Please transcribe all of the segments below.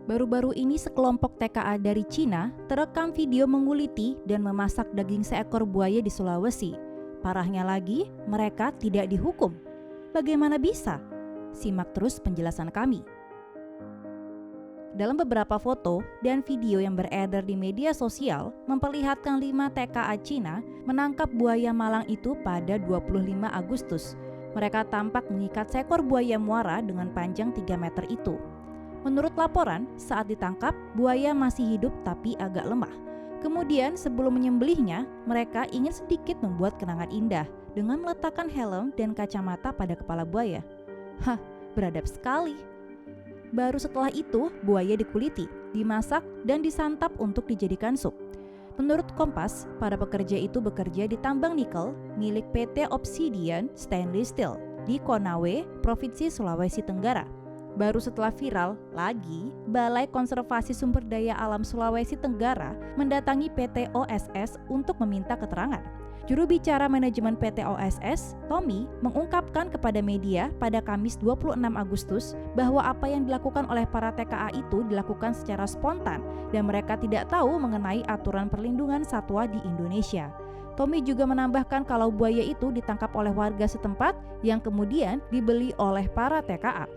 Baru-baru ini sekelompok TKA dari Cina terekam video menguliti dan memasak daging seekor buaya di Sulawesi. Parahnya lagi, mereka tidak dihukum. Bagaimana bisa? Simak terus penjelasan kami. Dalam beberapa foto dan video yang beredar di media sosial memperlihatkan 5 TKA Cina menangkap buaya malang itu pada 25 Agustus. Mereka tampak mengikat seekor buaya muara dengan panjang 3 meter itu. Menurut laporan, saat ditangkap, buaya masih hidup tapi agak lemah. Kemudian sebelum menyembelihnya, mereka ingin sedikit membuat kenangan indah dengan meletakkan helm dan kacamata pada kepala buaya. Hah, beradab sekali. Baru setelah itu, buaya dikuliti, dimasak, dan disantap untuk dijadikan sup. Menurut Kompas, para pekerja itu bekerja di tambang nikel milik PT Obsidian Stainless Steel di Konawe, Provinsi Sulawesi Tenggara. Baru setelah viral lagi, Balai Konservasi Sumber Daya Alam Sulawesi Tenggara mendatangi PT OSS untuk meminta keterangan. Juru bicara manajemen PT OSS, Tommy, mengungkapkan kepada media pada Kamis 26 Agustus bahwa apa yang dilakukan oleh para TKA itu dilakukan secara spontan dan mereka tidak tahu mengenai aturan perlindungan satwa di Indonesia. Tommy juga menambahkan kalau buaya itu ditangkap oleh warga setempat yang kemudian dibeli oleh para TKA.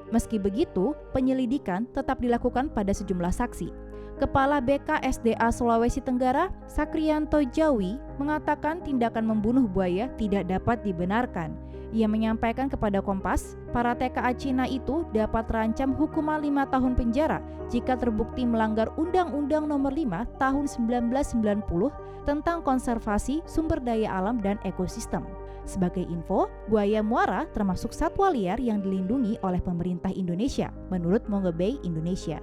Meski begitu, penyelidikan tetap dilakukan pada sejumlah saksi. Kepala BKSDA Sulawesi Tenggara, Sakrianto Jawi, mengatakan tindakan membunuh buaya tidak dapat dibenarkan. Ia menyampaikan kepada Kompas, para TKA Cina itu dapat terancam hukuman 5 tahun penjara jika terbukti melanggar Undang-Undang Nomor 5 Tahun 1990 tentang konservasi sumber daya alam dan ekosistem. Sebagai info, buaya muara termasuk satwa liar yang dilindungi oleh pemerintah Indonesia, menurut Mongebay Indonesia.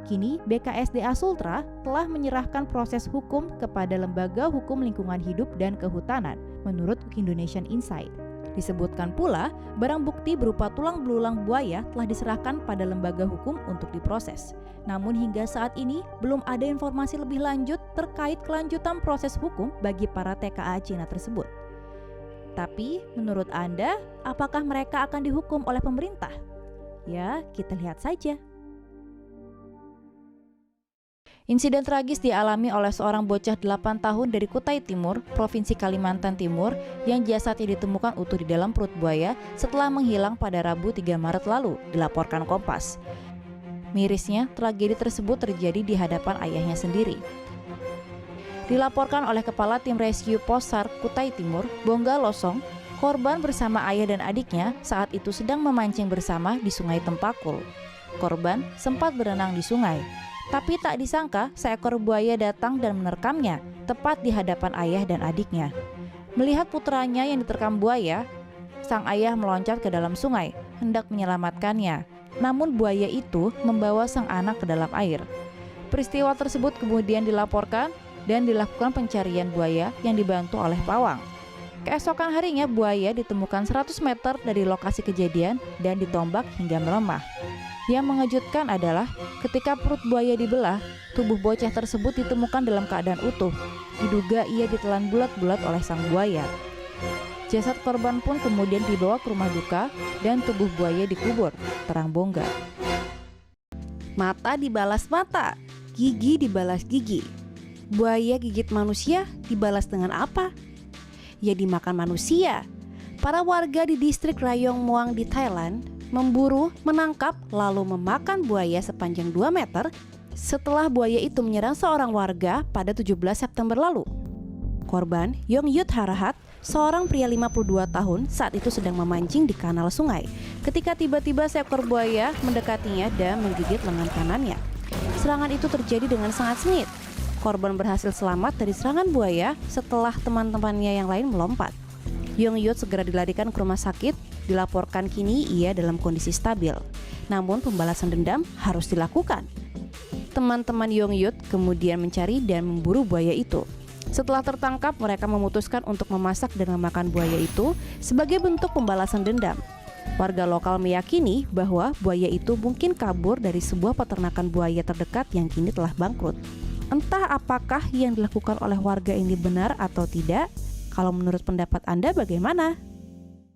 Kini, BKSDA Sultra telah menyerahkan proses hukum kepada Lembaga Hukum Lingkungan Hidup dan Kehutanan, menurut Indonesian Insight. Disebutkan pula, barang bukti berupa tulang belulang buaya telah diserahkan pada lembaga hukum untuk diproses. Namun hingga saat ini, belum ada informasi lebih lanjut terkait kelanjutan proses hukum bagi para TKA Cina tersebut. Tapi, menurut Anda, apakah mereka akan dihukum oleh pemerintah? Ya, kita lihat saja. Insiden tragis dialami oleh seorang bocah 8 tahun dari Kutai Timur, Provinsi Kalimantan Timur, yang jasadnya ditemukan utuh di dalam perut buaya setelah menghilang pada Rabu 3 Maret lalu, dilaporkan Kompas. Mirisnya, tragedi tersebut terjadi di hadapan ayahnya sendiri. Dilaporkan oleh Kepala Tim Rescue Posar Kutai Timur, Bongga Losong, korban bersama ayah dan adiknya saat itu sedang memancing bersama di Sungai Tempakul. Korban sempat berenang di sungai, tapi tak disangka seekor buaya datang dan menerkamnya tepat di hadapan ayah dan adiknya. Melihat putranya yang diterkam buaya, sang ayah meloncat ke dalam sungai, hendak menyelamatkannya. Namun buaya itu membawa sang anak ke dalam air. Peristiwa tersebut kemudian dilaporkan dan dilakukan pencarian buaya yang dibantu oleh pawang. Keesokan harinya buaya ditemukan 100 meter dari lokasi kejadian dan ditombak hingga melemah. Yang mengejutkan adalah ketika perut buaya dibelah, tubuh bocah tersebut ditemukan dalam keadaan utuh. Diduga ia ditelan bulat-bulat oleh sang buaya. Jasad korban pun kemudian dibawa ke rumah duka dan tubuh buaya dikubur, terang Bongga. Mata dibalas mata, gigi dibalas gigi. Buaya gigit manusia dibalas dengan apa? Ya dimakan manusia. Para warga di distrik Rayong Muang di Thailand memburu, menangkap, lalu memakan buaya sepanjang 2 meter setelah buaya itu menyerang seorang warga pada 17 September lalu. Korban, Yong Yut Harahat, seorang pria 52 tahun saat itu sedang memancing di kanal sungai ketika tiba-tiba seekor buaya mendekatinya dan menggigit lengan kanannya. Serangan itu terjadi dengan sangat sengit. Korban berhasil selamat dari serangan buaya setelah teman-temannya yang lain melompat. Yong Yut segera dilarikan ke rumah sakit, dilaporkan kini ia dalam kondisi stabil. Namun pembalasan dendam harus dilakukan. Teman-teman Yong Yut kemudian mencari dan memburu buaya itu. Setelah tertangkap, mereka memutuskan untuk memasak dan memakan buaya itu sebagai bentuk pembalasan dendam. Warga lokal meyakini bahwa buaya itu mungkin kabur dari sebuah peternakan buaya terdekat yang kini telah bangkrut. Entah apakah yang dilakukan oleh warga ini benar atau tidak. Kalau menurut pendapat Anda bagaimana?